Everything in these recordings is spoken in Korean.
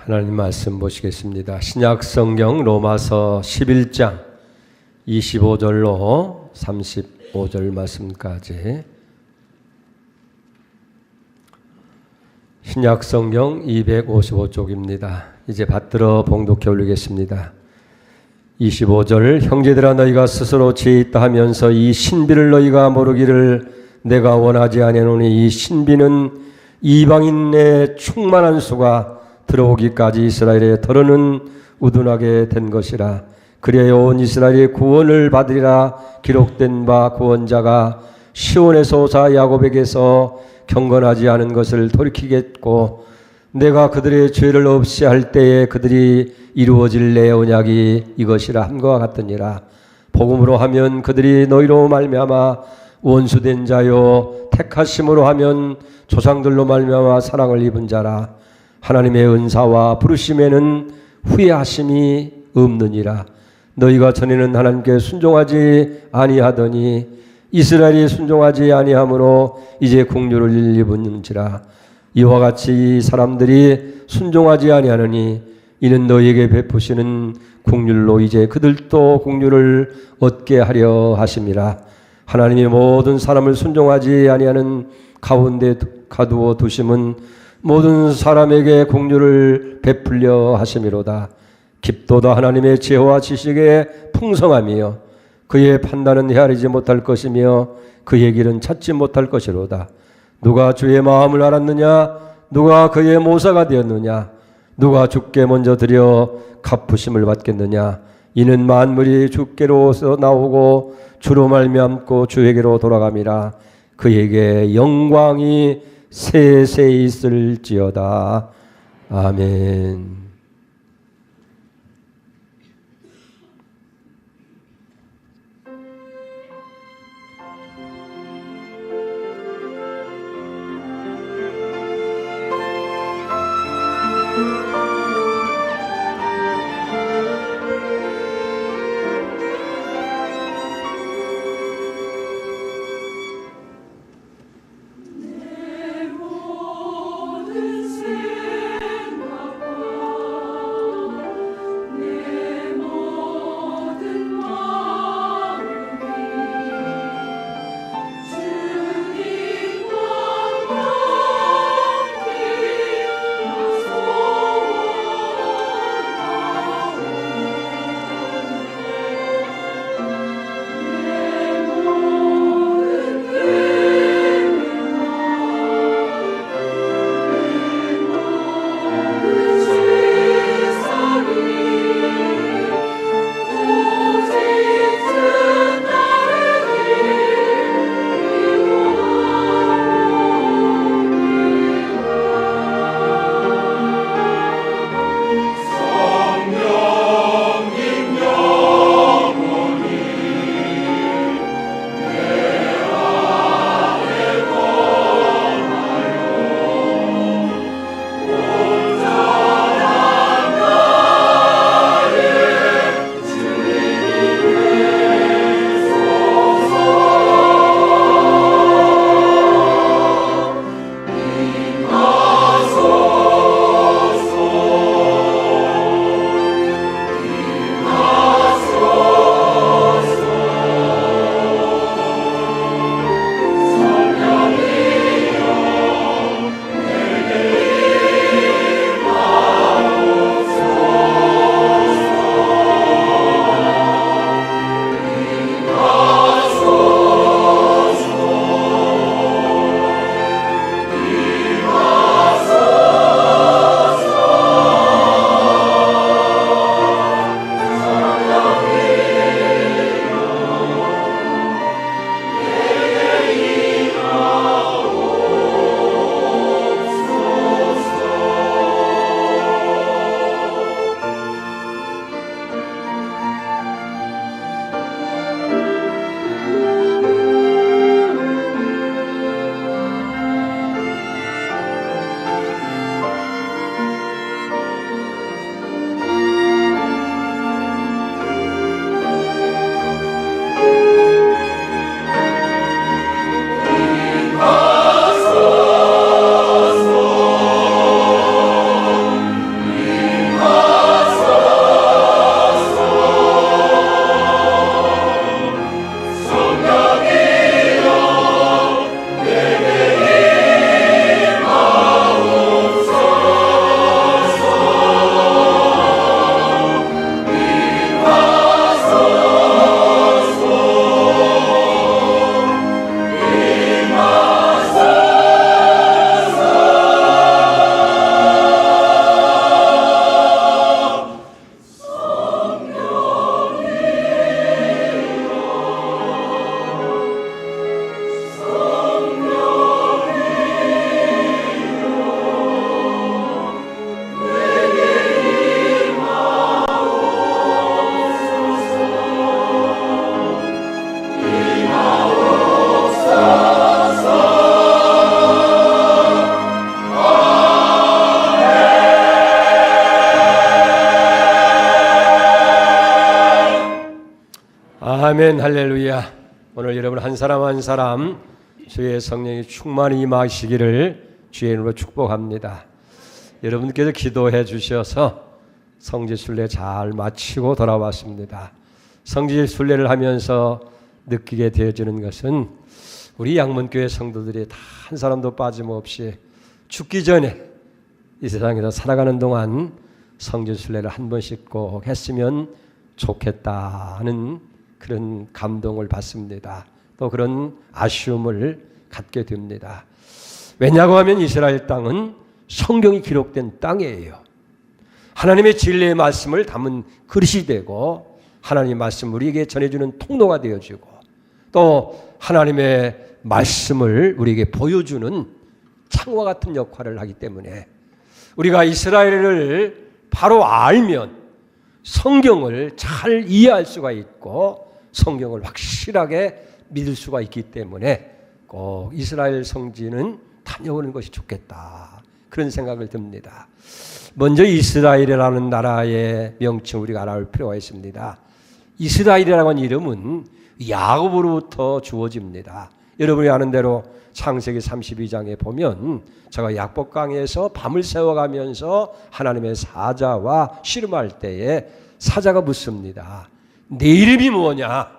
하나님 말씀 보시겠습니다. 신약 성경 로마서 11장 25절로 35절 말씀까지. 신약 성경 255쪽입니다. 이제 받들어 봉독해 올리겠습니다. 25절 형제들아 너희가 스스로 죄 있다 하면서 이 신비를 너희가 모르기를 내가 원하지 아니하노니 이 신비는 이방인의 충만한 수가 들어오기까지 이스라엘의 털어는 우둔하게 된 것이라. 그리하여 온 이스라엘이 구원을 받으리라. 기록된 바 구원자가 시온에서 오사 야곱에게서 경건하지 않은 것을 돌이키겠고 내가 그들의 죄를 없이 할 때에 그들이 이루어질 내 언약이 이것이라 함과 같으니라. 복음으로 하면 그들이 너희로 말미암아 원수된 자요 택하심으로 하면 조상들로 말미암아 사랑을 입은 자라. 하나님의 은사와 부르심에는 후회하심이 없느니라. 너희가 전에는 하나님께 순종하지 아니하더니 이스라엘이 순종하지 아니하므로 이제 국류를 입은지라. 이와 같이 사람들이 순종하지 아니하느니 이는 너희에게 베푸시는 국률로 이제 그들도 국률을 얻게 하려 하심이라. 하나님이 모든 사람을 순종하지 아니하는 가운데 가두어 두심은 모든 사람에게 공유를 베풀려 하심이로다. 깊도다 하나님의 지혜와 지식의 풍성함이요 그의 판단은 헤아리지 못할 것이며 그의 길은 찾지 못할 것이로다. 누가 주의 마음을 알았느냐? 누가 그의 모사가 되었느냐? 누가 주께 먼저 드려 갚으심을 받겠느냐? 이는 만물이 주께로서 나오고 주로 말미암고 주에게로 돌아감이라. 그에게 영광이 세세히 있을지어다. 아멘. 아멘, 할렐루야. 오늘 여러분 한 사람 한 사람 주의 성령이 충만히 임하시기를 주의 이름으로 축복합니다. 여러분께서 기도해 주셔서 성지 순례 잘 마치고 돌아왔습니다. 성지 순례를 하면서 느끼게 되어지는 것은 우리 양문교회 성도들이 다 한 사람도 빠짐없이 죽기 전에 이 세상에서 살아가는 동안 성지 순례를 한 번씩 꼭 했으면 좋겠다는 그런 감동을 받습니다. 또 그런 아쉬움을 갖게 됩니다. 왜냐고 하면 이스라엘 땅은 성경이 기록된 땅이에요. 하나님의 진리의 말씀을 담은 그릇이 되고 하나님의 말씀 우리에게 전해주는 통로가 되어지고 또 하나님의 말씀을 우리에게 보여주는 창과 같은 역할을 하기 때문에 우리가 이스라엘을 바로 알면 성경을 잘 이해할 수가 있고 성경을 확실하게 믿을 수가 있기 때문에 꼭 이스라엘 성지는 다녀오는 것이 좋겠다. 그런 생각을 듭니다. 먼저 이스라엘이라는 나라의 명칭 우리가 알아볼 필요가 있습니다. 이스라엘이라고 하는 이름은 야곱으로부터 주어집니다. 여러분이 아는 대로 창세기 32장에 보면 제가 약복 강에서 밤을 새워가면서 하나님의 사자와 씨름할 때에 사자가 묻습니다. 내 이름이 뭐냐?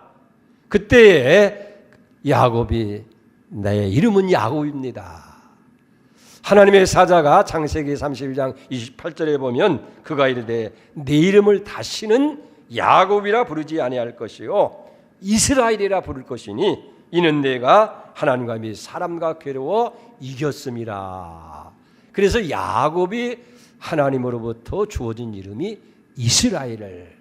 그때에 야곱이 내 이름은 야곱입니다. 하나님의 사자가 창세기 32장 28절에 보면 그가 이르되 내 이름을 다시는 야곱이라 부르지 아니할 것이요 이스라엘이라 부를 것이니 이는 내가 하나님과 및 사람과 괴로워 이겼음이라. 그래서 야곱이 하나님으로부터 주어진 이름이 이스라엘을.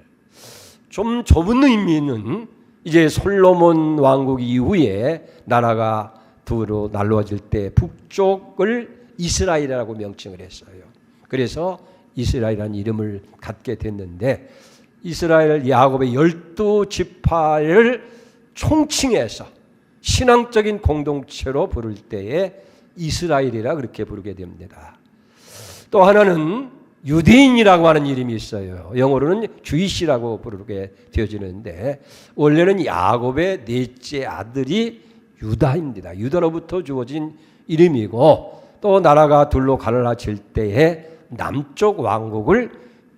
좀 좁은 의미는 이제 솔로몬 왕국 이후에 나라가 두로 나누어질 때 북쪽을 이스라엘이라고 명칭을 했어요. 그래서 이스라엘이라는 이름을 갖게 됐는데 이스라엘 야곱의 12지파를 총칭해서 신앙적인 공동체로 부를 때에 이스라엘이라 그렇게 부르게 됩니다. 또 하나는 유대인이라고 하는 이름이 있어요. 영어로는 주이시라고 부르게 되어지는데 원래는 야곱의 넷째 아들이 유다입니다. 유다로부터 주어진 이름이고 또 나라가 둘로 갈라질 때에 남쪽 왕국을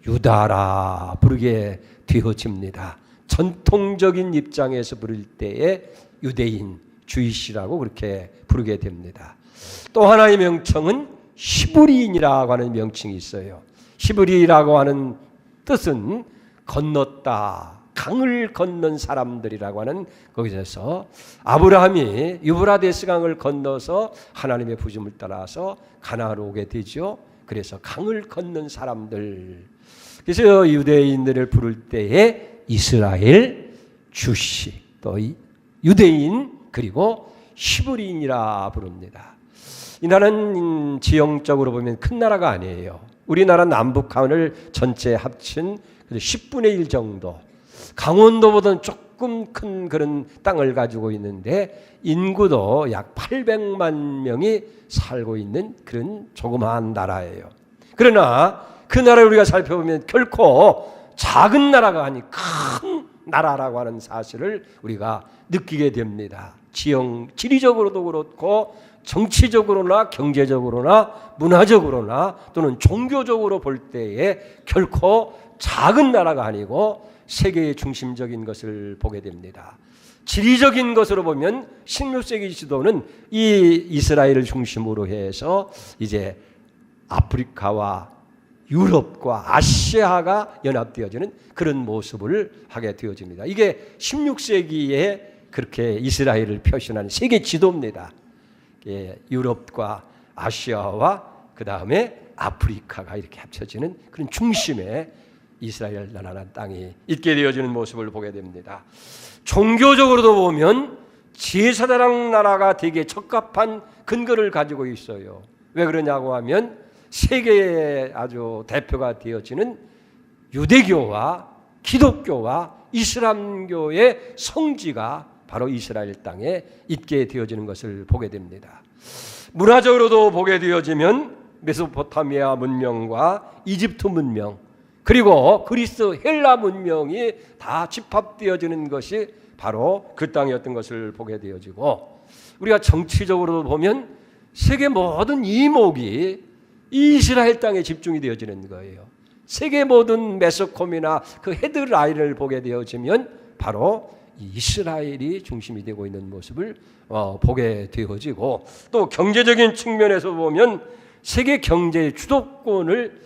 유다라 부르게 되어집니다. 전통적인 입장에서 부를 때에 유대인, 주이시라고 그렇게 부르게 됩니다. 또 하나의 명칭은 히브리인이라고 하는 명칭이 있어요. 히브리라고 하는 뜻은 건넜다, 강을 건넌 사람들이라고 하는 거기서 아브라함이 유브라데스 강을 건너서 하나님의 부름을 따라서 가나안으로 오게 되죠. 그래서 강을 건넌 사람들. 그래서 유대인들을 부를 때에 이스라엘, 주시, 또 유대인 그리고 히브리인이라 부릅니다. 이 나라는 지형적으로 보면 큰 나라가 아니에요. 우리나라 남북한을 전체 합친 10분의 1 정도. 강원도보다는 조금 큰 그런 땅을 가지고 있는데 인구도 약 800만 명이 살고 있는 그런 조그마한 나라예요. 그러나 그 나라를 우리가 살펴보면 결코 작은 나라가 아닌 큰 나라라고 하는 사실을 우리가 느끼게 됩니다. 지리적으로도 그렇고 정치적으로나 경제적으로나 문화적으로나 또는 종교적으로 볼 때에 결코 작은 나라가 아니고 세계의 중심적인 것을 보게 됩니다. 지리적인 것으로 보면 16세기 시도는 이 이스라엘을 중심으로 해서 이제 아프리카와 유럽과 아시아가 연합되어지는 그런 모습을 하게 되어집니다. 이게 16세기에 그렇게 이스라엘을 표시하는 세계 지도입니다. 유럽과 아시아와 그 다음에 아프리카가 이렇게 합쳐지는 그런 중심에 이스라엘 나라라는 땅이 있게 되어지는 모습을 보게 됩니다. 종교적으로도 보면 제사장 나라가 되게 적합한 근거를 가지고 있어요. 왜 그러냐고 하면 세계의 아주 대표가 되어지는 유대교와 기독교와 이슬람교의 성지가 바로 이스라엘 땅에 있게 되어지는 것을 보게 됩니다. 문화적으로도 보게 되어지면 메소포타미아 문명과 이집트 문명 그리고 그리스 헬라 문명이 다 집합되어지는 것이 바로 그 땅이었던 것을 보게 되어지고, 우리가 정치적으로 보면 세계 모든 이목이 이스라엘 땅에 집중이 되어지는 거예요. 세계 모든 메소콤이나 그 헤드라인을 보게 되어지면 바로 이스라엘이 중심이 되고 있는 모습을 보게 되어지고, 또 경제적인 측면에서 보면 세계 경제의 주도권을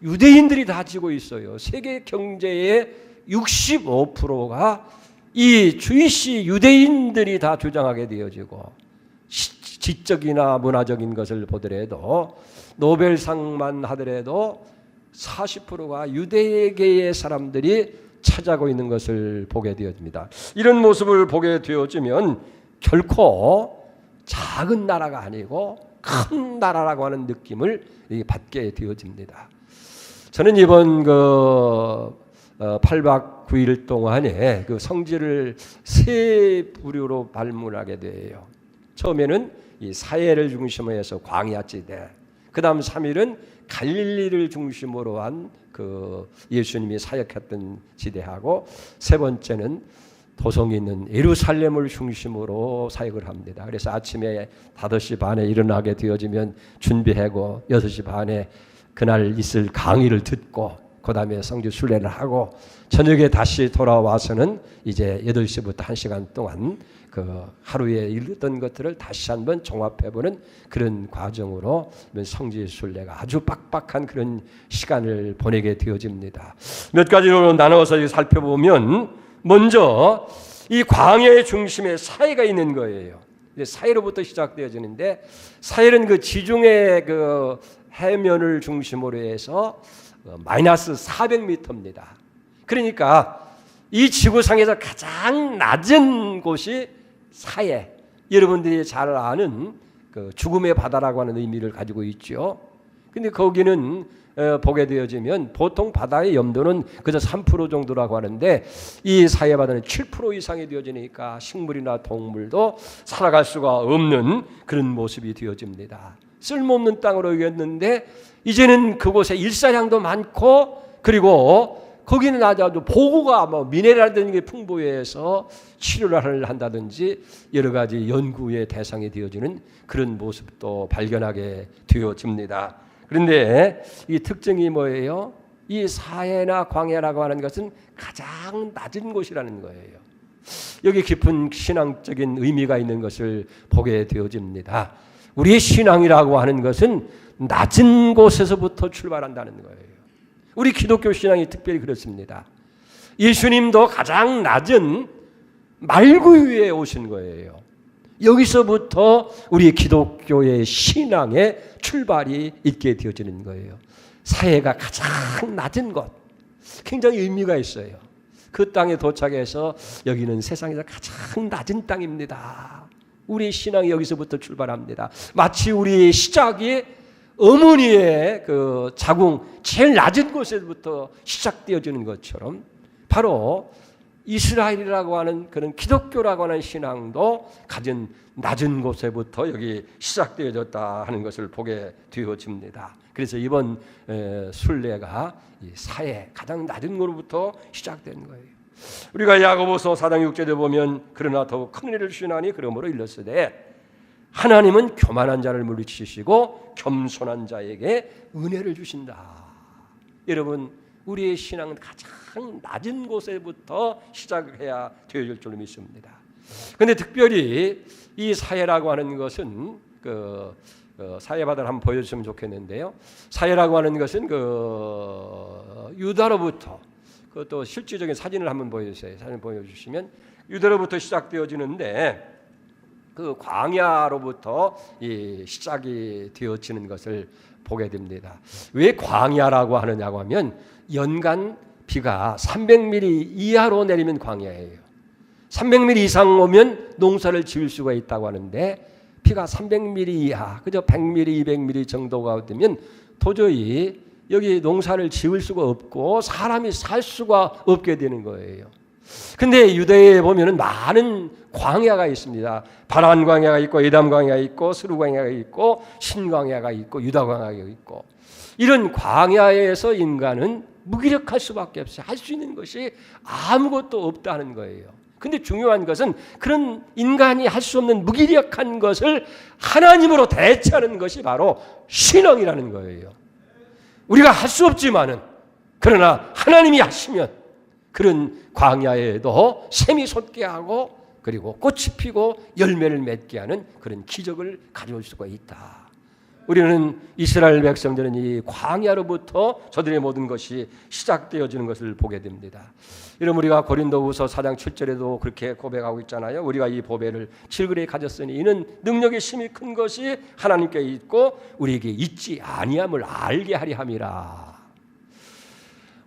유대인들이 다 쥐고 있어요. 세계 경제의 65%가 이 주이시 유대인들이 다 주장하게 되어지고, 지적이나 문화적인 것을 보더라도 노벨상만 하더라도 40%가 유대계의 사람들이 차지하고 있는 것을 보게 되어집니다. 이런 모습을 보게 되어지면 결코 작은 나라가 아니고 큰 나라라고 하는 느낌을 받게 되어집니다. 저는 이번 8박 9일 동안에 그 성지를 세 부류로 발문하게 돼요. 처음에는 이 사해를 중심으로 해서 광야지대, 그 다음 3일은 갈릴리를 중심으로 한 그 예수님이 사역했던 지대하고, 세 번째는 도성이 있는 예루살렘을 중심으로 사역을 합니다. 그래서 아침에 5시 반에 일어나게 되어지면 준비하고 6시 반에 그날 있을 강의를 듣고, 그 다음에 성지 순례를 하고, 저녁에 다시 돌아와서는 이제 8시부터 1시간 동안 그 하루에 일했던 것들을 다시 한번 종합해보는 그런 과정으로 성지 순례가 아주 빡빡한 그런 시간을 보내게 되어집니다. 몇 가지로 나누어서 살펴보면, 먼저 이 광야의 중심에 사해가 있는 거예요. 사해로부터 시작되어지는데, 사해는 그 지중해 그 해면을 중심으로 해서 마이너스 400m입니다. 그러니까 이 지구상에서 가장 낮은 곳이 사해, 여러분들이 잘 아는 그 죽음의 바다라고 하는 의미를 가지고 있죠. 근데 거기는 보게 되어지면 보통 바다의 염도는 그저 3% 정도라고 하는데, 이 사해 바다는 7% 이상이 되어지니까 식물이나 동물도 살아갈 수가 없는 그런 모습이 되어집니다. 쓸모없는 땅으로 여겼는데 이제는 그곳에 일사량도 많고, 그리고 거기는 아주 보고가 미네랄적인 게 풍부해서 치료를 한다든지 여러 가지 연구의 대상이 되어지는 그런 모습도 발견하게 되어집니다. 그런데 이 특징이 뭐예요? 이 사해나 광야라고 하는 것은 가장 낮은 곳이라는 거예요. 여기 깊은 신앙적인 의미가 있는 것을 보게 되어집니다. 우리의 신앙이라고 하는 것은 낮은 곳에서부터 출발한다는 거예요. 우리 기독교 신앙이 특별히 그렇습니다. 예수님도 가장 낮은 말구 위에 오신 거예요. 여기서부터 우리 기독교의 신앙의 출발이 있게 되어지는 거예요. 사해가 가장 낮은 곳, 굉장히 의미가 있어요. 그 땅에 도착해서 여기는 세상에서 가장 낮은 땅입니다. 우리 신앙이 여기서부터 출발합니다. 마치 우리의 시작이 어머니의 그 자궁 제일 낮은 곳에부터 시작되어지는 것처럼, 바로 이스라엘이라고 하는 그런 기독교라고 하는 신앙도 가진 낮은 곳에부터 여기 시작되어졌다 하는 것을 보게 되어집니다. 그래서 이번 순례가 이 사해 가장 낮은 곳부터 시작된 거예요. 우리가 야고보서 4장 6절에 보면, 그러나 더욱 큰 일을 주시나니 그러므로 일렀으되 하나님은 교만한 자를 물리치시고 겸손한 자에게 은혜를 주신다. 여러분, 우리의 신앙은 가장 낮은 곳에부터 시작해야 되어질 줄로 믿습니다. 그런데 특별히 이 사해라고 하는 것은 사해바다를 한번 보여주시면 좋겠는데요. 사해라고 하는 것은 유다로부터, 그것도 실질적인 사진을 한번 보여주세요. 사진 보여주시면 유다로부터 시작되어지는데, 그 광야로부터 이 시작이 되어지는 것을 보게 됩니다. 왜 광야라고 하느냐고 하면, 연간 비가 300mm 이하로 내리면 광야예요. 300mm 이상 오면 농사를 지을 수가 있다고 하는데, 비가 300mm 이하, 그저 100mm, 200mm 정도가 되면 도저히 여기 농사를 지을 수가 없고 사람이 살 수가 없게 되는 거예요. 근데 유대에 보면은 많은 광야가 있습니다. 바란 광야가 있고, 에담 광야가 있고, 스루 광야가 있고, 신 광야가 있고, 유다 광야가 있고, 이런 광야에서 인간은 무기력할 수밖에 없어요. 할 수 있는 것이 아무것도 없다는 거예요. 근데 중요한 것은 그런 인간이 할 수 없는 무기력한 것을 하나님으로 대체하는 것이 바로 신앙이라는 거예요. 우리가 할 수 없지만은 그러나 하나님이 하시면 그런 광야에도 샘이 솟게 하고 그리고 꽃이 피고 열매를 맺게 하는 그런 기적을 가져올 수가 있다. 우리는 이스라엘 백성들은 이 광야로부터 저들의 모든 것이 시작되어지는 것을 보게 됩니다. 여러분 우리가 고린도후서 4장 7절에도 그렇게 고백하고 있잖아요. 우리가 이 보배를 질그레 가졌으니 이는 능력의 힘이 큰 것이 하나님께 있고 우리에게 있지 아니함을 알게 하리 함이라.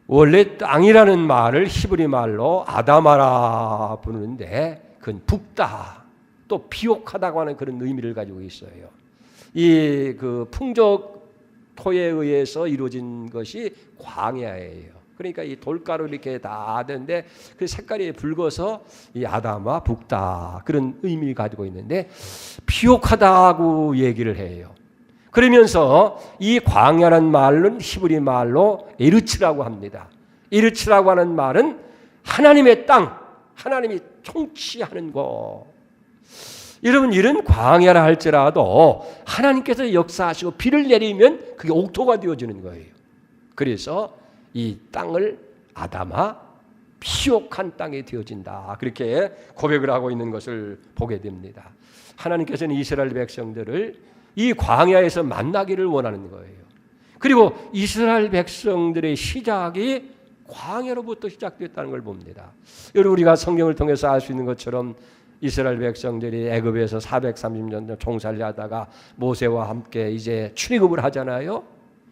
원래 땅이라는 말을 히브리 말로 아다마라 부르는데 그건 붓다 또 비옥하다고 하는 그런 의미를 가지고 있어요. 이 그 풍족 토에 의해서 이루어진 것이 광야예요. 그러니까 이 돌가루 이렇게 다 하던데 그 색깔이 붉어서 이 아다마 붓다 그런 의미를 가지고 있는데 비옥하다고 얘기를 해요. 그러면서 이 광야라는 말은 히브리 말로 에르츠라고 합니다. 에르츠라고 하는 말은 하나님의 땅, 하나님이 통치하는 곳. 여러분 이런 광야라 할지라도 하나님께서 역사하시고 비를 내리면 그게 옥토가 되어지는 거예요. 그래서 이 땅을 아담아 피옥한 땅이 되어진다. 그렇게 고백을 하고 있는 것을 보게 됩니다. 하나님께서는 이스라엘 백성들을 이 광야에서 만나기를 원하는 거예요. 그리고 이스라엘 백성들의 시작이 광야로부터 시작됐다는 걸 봅니다. 여러분 우리가 성경을 통해서 알 수 있는 것처럼 이스라엘 백성들이 애굽에서 430년 종살이하다가 모세와 함께 이제 출애굽을 하잖아요.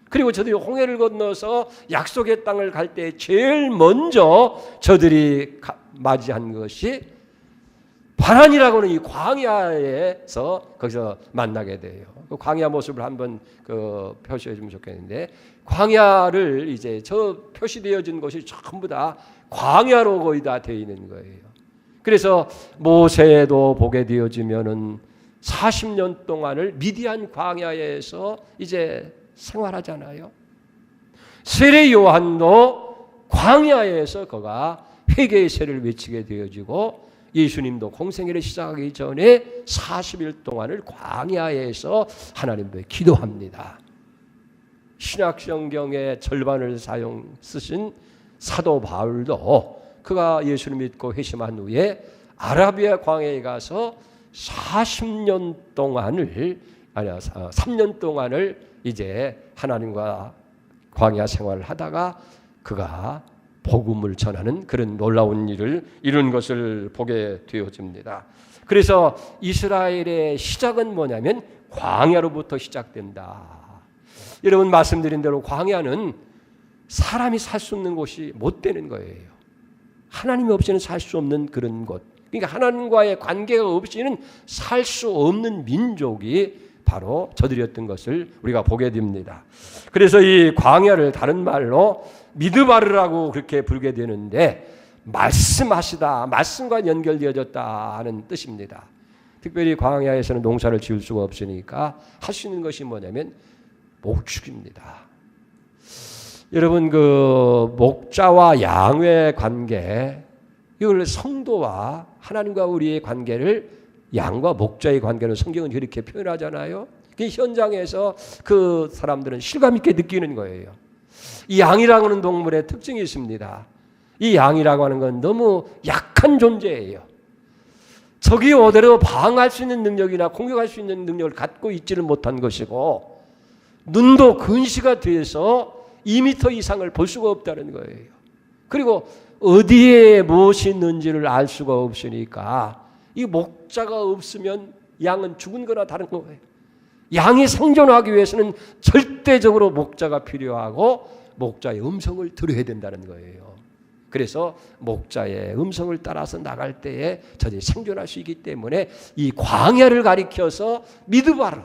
그리고 저들이 홍해를 건너서 약속의 땅을 갈 때 제일 먼저 저들이 맞이한 것이 바란이라고 하는 이 광야에서 거기서 만나게 돼요. 그 광야 모습을 한번 표시해 주면 좋겠는데 광야를 이제 저 표시되어진 곳이 전부 다 광야로 거의 다 되어 있는 거예요. 그래서 모세도 보게 되어지면은 40년 동안을 미디안 광야에서 이제 생활하잖아요. 세례 요한도 광야에서 그가 회개의 세를 외치게 되어지고 예수님도 공생애를 시작하기 전에 40일 동안을 광야에서 하나님께 기도합니다. 신약성경의 절반을 쓰신 사도 바울도 그가 예수를 믿고 회심한 후에 아라비아 광야에 가서 40년 동안을 3년 동안을 이제 하나님과 광야 생활을 하다가 그가 복음을 전하는 그런 놀라운 일을 이룬 것을 보게 되어집니다. 그래서 이스라엘의 시작은 뭐냐면 광야로부터 시작된다. 여러분 말씀드린 대로 광야는 사람이 살 수 없는 곳이 못 되는 거예요. 하나님 없이는 살 수 없는 그런 곳. 그러니까 하나님과의 관계가 없이는 살 수 없는 민족이 바로 저들이었던 것을 우리가 보게 됩니다. 그래서 이 광야를 다른 말로 미드바르라고 그렇게 부르게 되는데 말씀하시다, 말씀과 연결되어졌다 하는 뜻입니다. 특별히 광야에서는 농사를 지을 수가 없으니까 할 수 있는 것이 뭐냐면 목축입니다. 여러분 그 목자와 양의 관계, 이걸 성도와 하나님과 우리의 관계를 양과 목자의 관계를 성경은 그렇게 표현하잖아요. 그 현장에서 그 사람들은 실감 있게 느끼는 거예요. 이 양이라고 하는 동물의 특징이 있습니다. 이 양이라고 하는 건 너무 약한 존재예요. 적이 오더라도 방어할 수 있는 능력이나 공격할 수 있는 능력을 갖고 있지를 못한 것이고 눈도 근시가 돼서 2m 이상을 볼 수가 없다는 거예요. 그리고 어디에 무엇이 있는지를 알 수가 없으니까 이 목자가 없으면 양은 죽은 거나 다른 거예요. 양이 생존하기 위해서는 절대적으로 목자가 필요하고 목자의 음성을 들어야 된다는 거예요. 그래서 목자의 음성을 따라서 나갈 때에 저들이 생존할 수 있기 때문에 이 광야를 가리켜서 미드바르,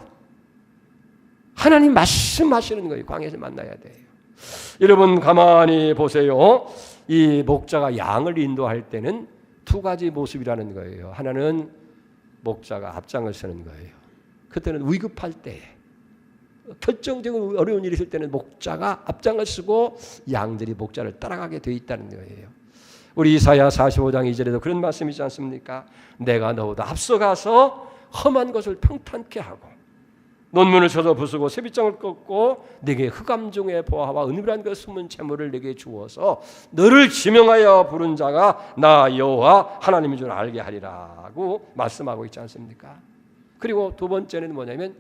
하나님 말씀하시는 거예요. 광야에서 만나야 돼요. 여러분 가만히 보세요. 이 목자가 양을 인도할 때는 두 가지 모습이라는 거예요. 하나는 목자가 앞장을 서는 거예요. 그때는 위급할 때, 결정적인 어려운 일이 있을 때는 목자가 앞장을 서고 양들이 목자를 따라가게 돼 있다는 거예요. 우리 이사야 45장 2절에도 그런 말씀이 있지 않습니까? 내가 너보다 앞서가서 험한 것을 평탄케 하고 논문을 쳐서 부수고 세비장을 꺾고 내게 흑암 중의 보화와 은밀한 그 숨은 재물을 내게 주어서 너를 지명하여 부른 자가 나 여호와 하나님인 줄 알게 하리라고 말씀하고 있지 않습니까? 그리고 두 번째는 뭐냐면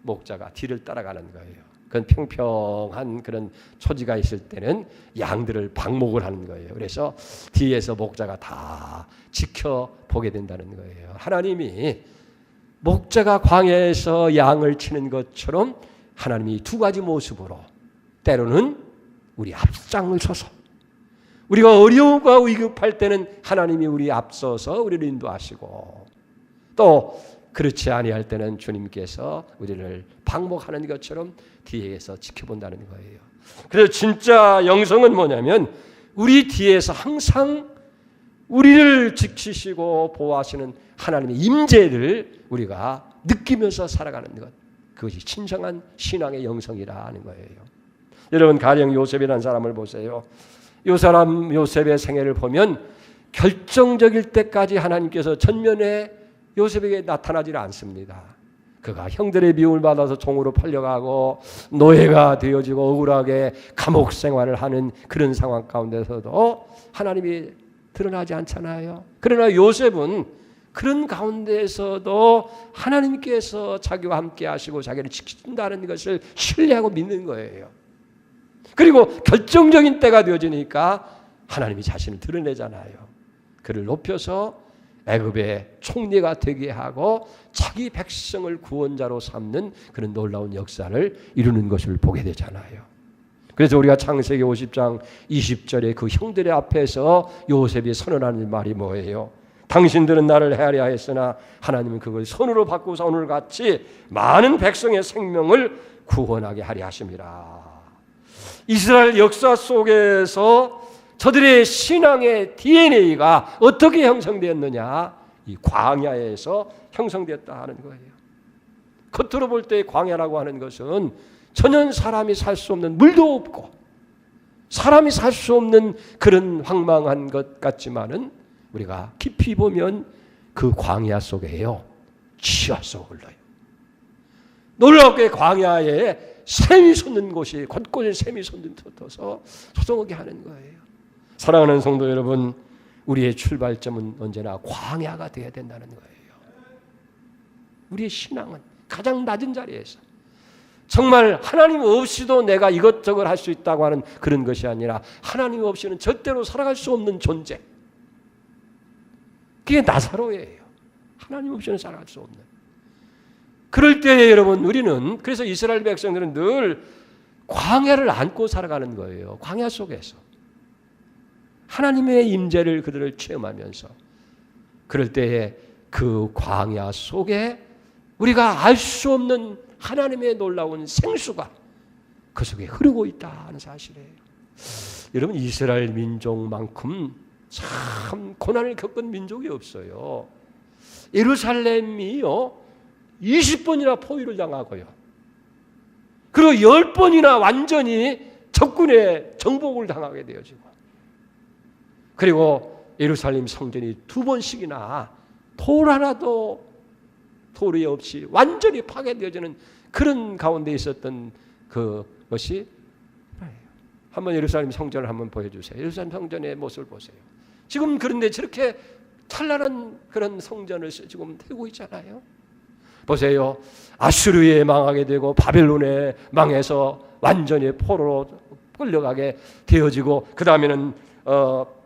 목자가 뒤를 따라가는 거예요. 그건 평평한 그런 초지가 있을 때는 양들을 방목을 하는 거예요. 그래서 뒤에서 목자가 다 지켜보게 된다는 거예요. 하나님이 목자가 광야에서 양을 치는 것처럼 하나님이 두 가지 모습으로 때로는 우리 앞장을 서서 우리가 어려움과 위급할 때는 하나님이 우리 앞서서 우리를 인도하시고 또 그렇지 아니할 때는 주님께서 우리를 방목하는 것처럼 뒤에서 지켜본다는 거예요. 그래서 진짜 영성은 뭐냐면 우리 뒤에서 항상 우리를 지키시고 보호하시는 하나님의 임재를 우리가 느끼면서 살아가는 것, 그것이 진정한 신앙의 영성이라는 거예요. 여러분 가령 요셉이라는 사람을 보세요. 이 사람 요셉의 생애를 보면 결정적일 때까지 하나님께서 전면에 요셉에게 나타나지 않습니다. 그가 형들의 미움을 받아서 종으로 팔려가고 노예가 되어지고 억울하게 감옥 생활을 하는 그런 상황 가운데서도 하나님이 드러나지 않잖아요. 그러나 요셉은 그런 가운데에서도 하나님께서 자기와 함께 하시고 자기를 지킨다는 것을 신뢰하고 믿는 거예요. 그리고 결정적인 때가 되어지니까 하나님이 자신을 드러내잖아요. 그를 높여서 애굽의 총리가 되게 하고 자기 백성을 구원자로 삼는 그런 놀라운 역사를 이루는 것을 보게 되잖아요. 그래서 우리가 창세기 50장 20절에 그 형들의 앞에서 요셉이 선언하는 말이 뭐예요? 당신들은 나를 헤아려 했으나 하나님은 그걸 선으로 바꾸사 오늘 같이 많은 백성의 생명을 구원하게 하려 하심이라. 이스라엘 역사 속에서 저들의 신앙의 DNA가 어떻게 형성되었느냐? 이 광야에서 형성되었다 하는 거예요. 겉으로 볼 때 광야라고 하는 것은 전혀 사람이 살 수 없는, 물도 없고 사람이 살 수 없는 그런 황망한 것 같지만은 우리가 깊이 보면 그 광야 속에요 치아서 흘러요. 놀랍게 광야에 샘이 솟는 곳이 곳곳에 샘이 솟아서 소송하게 하는 거예요. 사랑하는 성도 여러분, 우리의 출발점은 언제나 광야가 되어야 된다는 거예요. 우리의 신앙은 가장 낮은 자리에서 정말 하나님 없이도 내가 이것저것 할 수 있다고 하는 그런 것이 아니라 하나님 없이는 절대로 살아갈 수 없는 존재, 그게 나사로예요. 하나님 없이는 살아갈 수 없는. 그럴 때 여러분 우리는, 그래서 이스라엘 백성들은 늘 광야를 안고 살아가는 거예요. 광야 속에서 하나님의 임재를 그들을 체험하면서, 그럴 때에 그 광야 속에 우리가 알 수 없는 하나님의 놀라운 생수가 그 속에 흐르고 있다는 사실이에요. 여러분 이스라엘 민족만큼 참 고난을 겪은 민족이 없어요. 예루살렘이요 20번이나 포위를 당하고요, 그리고 10번이나 완전히 적군의 정복을 당하게 되어지고, 그리고 예루살렘 성전이 2번씩이나 돌 하나도 돌이 없이 완전히 파괴되어지는 그런 가운데 있었던 그것이, 한번 예루살렘 성전을 한번 보여주세요. 예루살렘 성전의 모습을 보세요. 지금 그런데 저렇게 찬란한 그런 성전을 지금 태우고 있잖아요. 보세요. 아수르에 망하게 되고 바벨론에 망해서 완전히 포로로 끌려가게 되어지고, 그 다음에는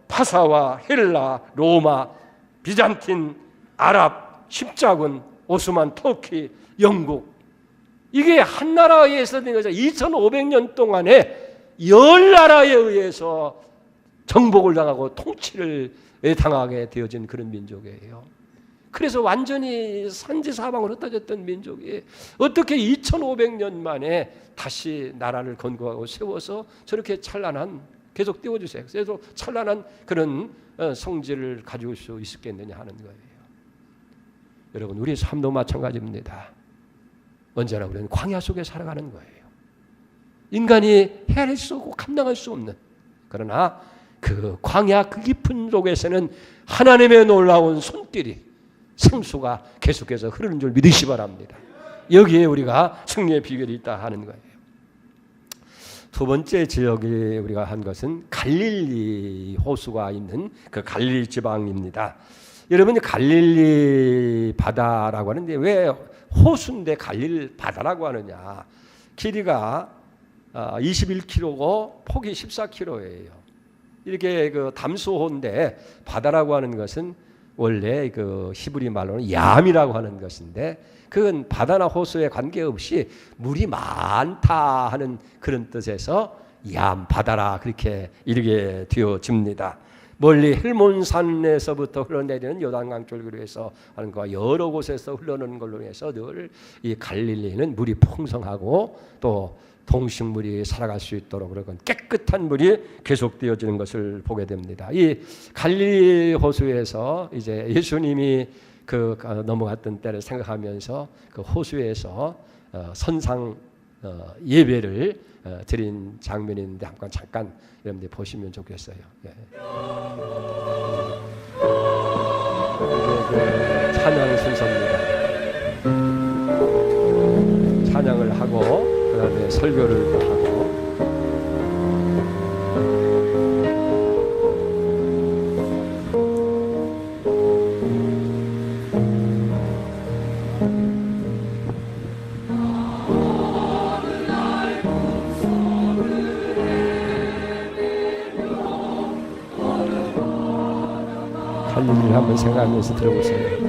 파사와 헬라, 로마, 비잔틴, 아랍, 십자군, 오스만, 터키, 영국, 이게 한 나라에 의해서 된 거죠. 2500년 동안에 10나라에 의해서 정복을 당하고 통치를 당하게 되어진 그런 민족이에요. 그래서 완전히 산지사방으로 흩어졌던 민족이 어떻게 2500년 만에 다시 나라를 건국하고 세워서 저렇게 찬란한, 계속 띄워주세요. 그래서 찬란한 그런 성질을 가지고 수 있었겠느냐 하는 거예요. 여러분 우리의 삶도 마찬가지입니다. 언제나 우리는 광야 속에 살아가는 거예요. 인간이 헤아릴 수 없고 감당할 수 없는, 그러나 그 광야 그 깊은 속에서는 하나님의 놀라운 손길이 생수가 계속해서 흐르는 줄 믿으시 바랍니다. 여기에 우리가 승리의 비결이 있다 하는 거예요. 두 번째 지역이 우리가 한 것은 갈릴리 호수가 있는 그 갈릴리 지방입니다. 여러분이 갈릴리 바다라고 하는데 왜 호수인데 갈릴리 바다라고 하느냐? 길이가 21km고 폭이 14km예요. 이렇게 그 담수호인데 바다라고 하는 것은 원래 그 히브리 말로는 얌이라고 하는 것인데 그건 바다나 호수에 관계없이 물이 많다 하는 그런 뜻에서 얌 바다라 그렇게 이르게 되어집니다. 멀리 헬몬산에서부터 흘러내리는 요단강 줄기로 해서 하는 것과 여러 곳에서 흘러내리는 걸로 해서 늘 이 갈릴리는 물이 풍성하고 또 동식물이 살아갈 수 있도록 그런 깨끗한 물이 계속되어지는 것을 보게 됩니다. 이 갈릴리 호수에서 이제 예수님이 그 넘어갔던 때를 생각하면서 그 호수에서 선상 예배를 드린 장면인데 한번 잠깐 여러분들 보시면 좋겠어요. 예. 이제 찬양 순서입니다. 찬양을 하고 그다음에 설교를 또 하고. 갈릴리를 한번 생각하면서 들어보세요.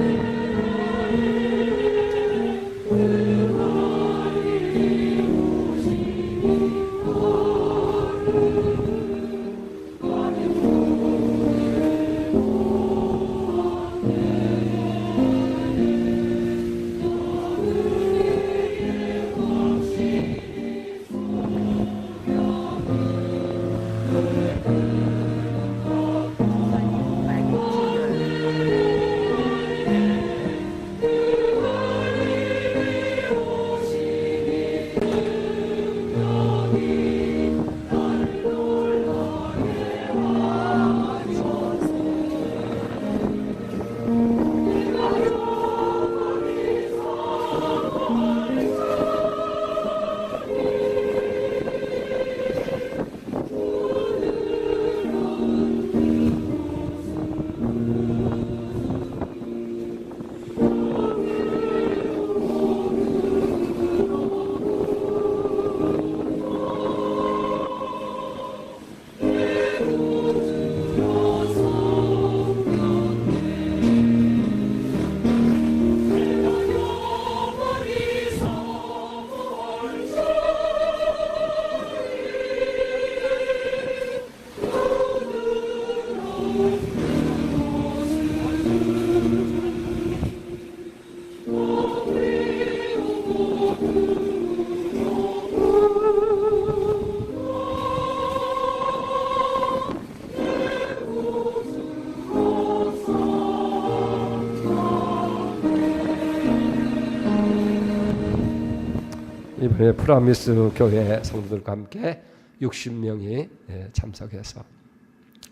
이번에 프라미스 교회 성도들과 함께 60명이 참석해서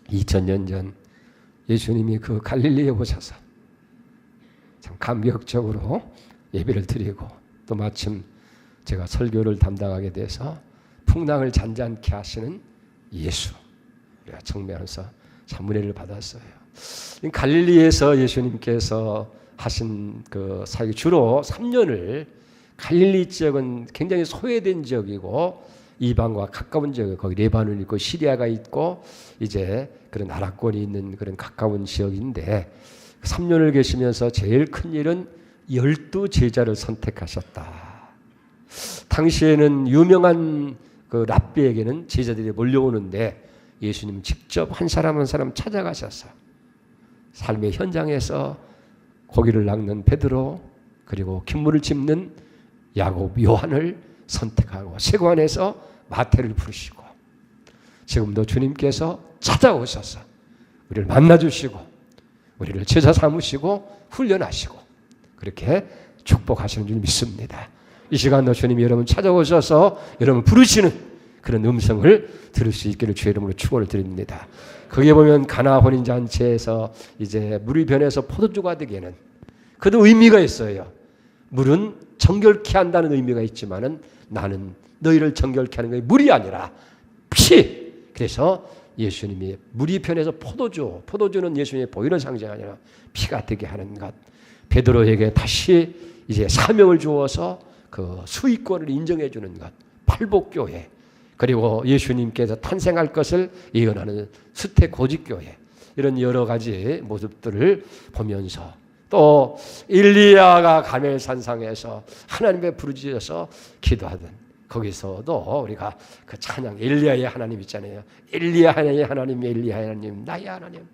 2000년 전 예수님이 그 갈릴리에 오셔서 참 감격적으로 예배를 드리고 또 마침 제가 설교를 담당하게 돼서 풍랑을 잔잔케 하시는 예수 우리가 청매하면서 참 은혜를 받았어요. 갈릴리에서 예수님께서 하신 그 사역 주로 3년을 갈릴리 지역은 굉장히 소외된 지역이고 이방과 가까운 지역, 거기 레바논 있고 시리아가 있고 이제 그런 나라권이 있는 그런 가까운 지역인데 3년을 계시면서 제일 큰 일은 12제자를 선택하셨다. 당시에는 유명한 그 랍비에게는 제자들이 몰려오는데 예수님 직접 한 사람 한 사람 찾아가셔서 삶의 현장에서 고기를 낚는 베드로 그리고 김물을 짚는 야곱, 요한을 선택하고 세관에서 마태를 부르시고 지금도 주님께서 찾아오셔서 우리를 만나주시고 우리를 제자 삼으시고 훈련하시고 그렇게 축복하시는 줄 믿습니다. 이 시간도 주님이 여러분 찾아오셔서 여러분 부르시는 그런 음성을 들을 수 있기를 주의 이름으로 축원을 드립니다. 거기에 보면 가나 혼인잔치에서 이제 물이 변해서 포도주가 되기에는 그도 의미가 있어요. 물은 정결케 한다는 의미가 있지만은 나는 너희를 정결케 하는 것이 물이 아니라 피. 그래서 예수님이 물이 변해서 포도주는 예수님의 보혈을 상징이 아니라 피가 되게 하는 것. 베드로에게 다시 이제 사명을 주어서 그 수익권을 인정해 주는 것. 팔복교회. 그리고 예수님께서 탄생할 것을 예언하는 수태고직교회. 이런 여러 가지 모습들을 보면서 또 엘리야가 가멜산상에서 하나님의 부르짖어서 기도하던 거기서도 우리가 그 찬양 엘리야의 하나님 있잖아요. 엘리야의 하나님, 엘리야의 하나님, 나의 하나님.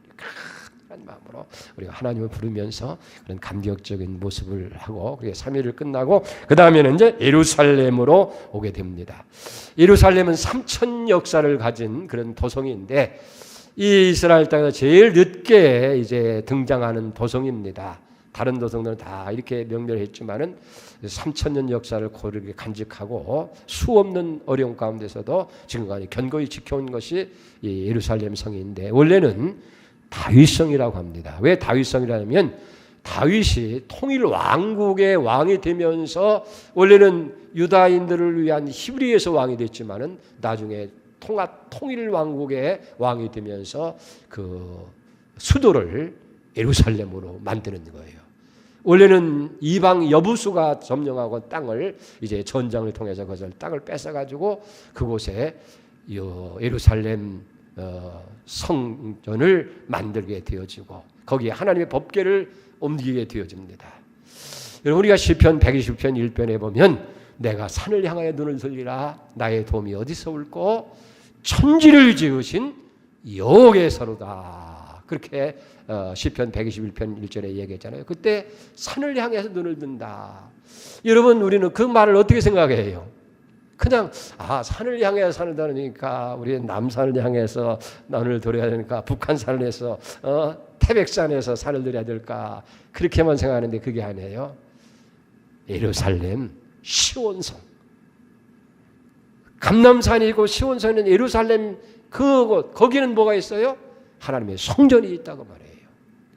그런 마음으로 우리가 하나님을 부르면서 그런 감격적인 모습을 하고 그게 3일을 끝나고 그 다음에는 이제 예루살렘으로 오게 됩니다. 예루살렘은 3천 역사를 가진 그런 도성인데 이 이스라엘 땅에서 제일 늦게 이제 등장하는 도성입니다. 다른 도성들은 다 이렇게 명멸했지만은 3,000년 역사를 고르게 간직하고 수없는 어려움 가운데서도 지금까지 견고히 지켜온 것이 이 예루살렘 성인데 원래는 다윗성이라고 합니다. 왜 다윗성이라면 다윗이 통일 왕국의 왕이 되면서 원래는 유다인들을 위한 히브리에서 왕이 됐지만은 나중에 통일 왕국의 왕이 되면서 그 수도를 예루살렘으로 만드는 거예요. 원래는 이방 여부수가 점령하고 땅을 이제 전쟁을 통해서 그것을 땅을 뺏어가지고 그곳에 예루살렘 성전을 만들게 되어지고 거기에 하나님의 법궤를 옮기게 되어집니다. 여러분 우리가 시편 120편 1편에 보면 내가 산을 향하여 눈을 들리라 나의 도움이 어디서 올꼬 천지를 지으신 여호와께서로다. 그렇게 시편 121편 1절에 얘기했잖아요. 그때 산을 향해서 눈을 든다. 여러분 우리는 그 말을 어떻게 생각해요? 그냥 산을 향해서 산다니까 우리 남산을 향해서 눈을 들어야 되니까 북한산을 해서 태백산에서 산을 들어야 될까 그렇게만 생각하는데 그게 아니에요. 예루살렘 시온성 감람산이고 시온성은 예루살렘 그곳 거기는 뭐가 있어요? 하나님의 성전이 있다고 말해요.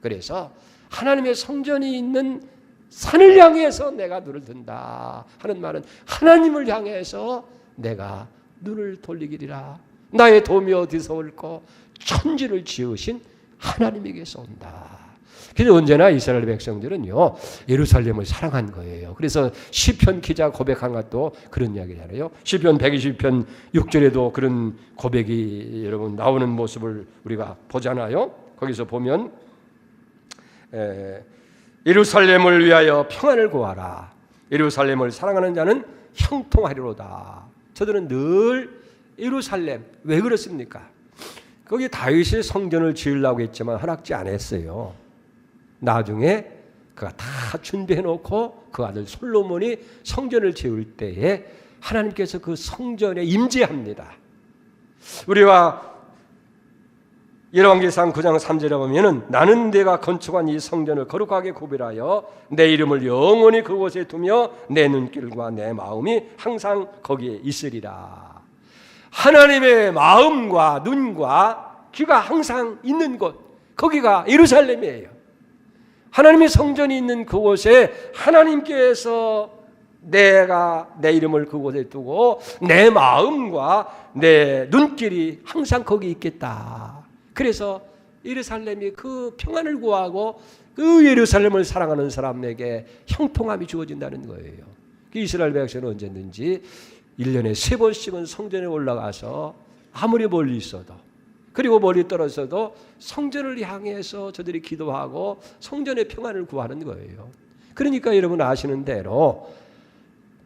그래서 하나님의 성전이 있는 산을 향해서 내가 눈을 든다 하는 말은 하나님을 향해서 내가 눈을 돌리기리라. 나의 도움이 어디서 올꼬 천지를 지으신 하나님에게서 온다. 그래서 언제나 이스라엘 백성들은요 예루살렘을 사랑한 거예요. 그래서 시편 기자 고백한 것도 그런 이야기잖아요. 시편 120편 6절에도 그런 고백이 여러분 나오는 모습을 우리가 보잖아요. 거기서 보면 예루살렘을 위하여 평안을 구하라. 예루살렘을 사랑하는 자는 형통하리로다. 저들은 늘 예루살렘 왜 그렇습니까? 거기 다윗이 성전을 지으려고 했지만 허락지 않았어요. 나중에 그가 다 준비해 놓고 그 아들 솔로몬이 성전을 지을 때에 하나님께서 그 성전에 임재합니다. 우리가 열왕기상 9장 3절에 보면은 나는 내가 건축한 이 성전을 거룩하게 구별하여 내 이름을 영원히 그곳에 두며 내 눈길과 내 마음이 항상 거기에 있으리라. 하나님의 마음과 눈과 귀가 항상 있는 곳 거기가 예루살렘이에요. 하나님의 성전이 있는 그곳에 하나님께서 내가 내 이름을 그곳에 두고 내 마음과 내 눈길이 항상 거기 있겠다. 그래서 예루살렘이 그 평안을 구하고 그 예루살렘을 사랑하는 사람에게 형통함이 주어진다는 거예요. 이스라엘 백성은 언제든지 1년에 3번씩은 성전에 올라가서 아무리 멀리 있어도 그리고 멀리 떨어져도 성전을 향해서 저들이 기도하고 성전의 평안을 구하는 거예요. 그러니까 여러분 아시는 대로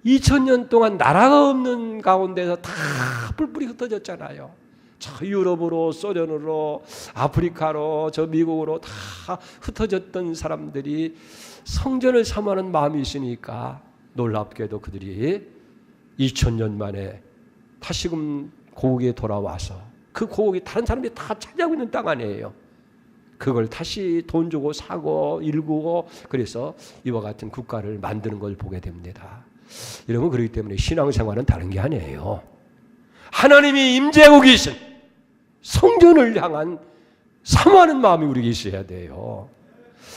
2000년 동안 나라가 없는 가운데서 다 뿔뿔이 흩어졌잖아요. 저 유럽으로 소련으로 아프리카로 저 미국으로 다 흩어졌던 사람들이 성전을 사모하는 마음이 있으니까 놀랍게도 그들이 2000년 만에 다시금 고국에 돌아와서 그 고국이 다른 사람들이 다 차지하고 있는 땅 아니에요. 그걸 다시 돈 주고 사고 일구고 그래서 이와 같은 국가를 만드는 걸 보게 됩니다. 여러분 그렇기 때문에 신앙생활은 다른 게 아니에요. 하나님이 임재하고 계신 성전을 향한 사모하는 마음이 우리에게 있어야 돼요.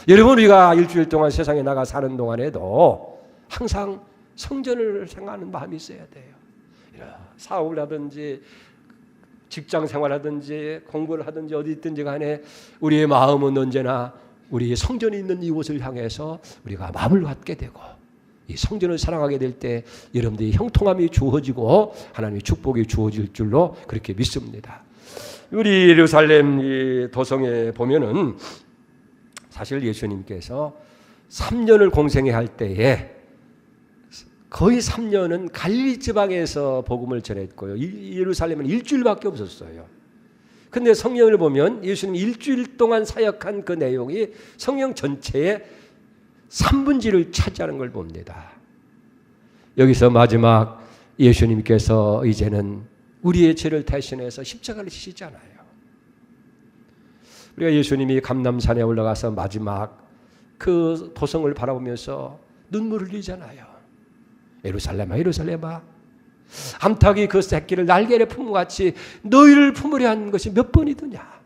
여러분, 우리가 일주일 동안 세상에 나가 사는 동안에도 항상 성전을 생각하는 마음이 있어야 돼요. 사업을 하든지 직장 생활하든지 공부를 하든지 어디 있든지 간에 우리의 마음은 언제나 우리의 성전이 있는 이곳을 향해서 우리가 마음을 갖게 되고, 이 성전을 사랑하게 될 때 여러분들이 형통함이 주어지고 하나님의 축복이 주어질 줄로 그렇게 믿습니다. 우리 예루살렘 이 도성에 보면은 사실 예수님께서 3년을 공생애 할 때에 거의 3년은 갈릴리 지방에서 복음을 전했고요. 예루살렘은 일주일밖에 없었어요. 근데 성경을 보면 예수님 일주일 동안 사역한 그 내용이 성경 전체의 3분지를 차지하는 걸 봅니다. 여기서 마지막 예수님께서 이제는 우리의 죄를 대신해서 십자가를 지시잖아요. 우리가 예수님이 감람산에 올라가서 마지막 그 도성을 바라보면서 눈물을 흘리잖아요. 예루살렘아, 예루살렘아, 암탉이 그 새끼를 날개를 품은 같이 너희를 품으려 한 것이 몇 번이더냐.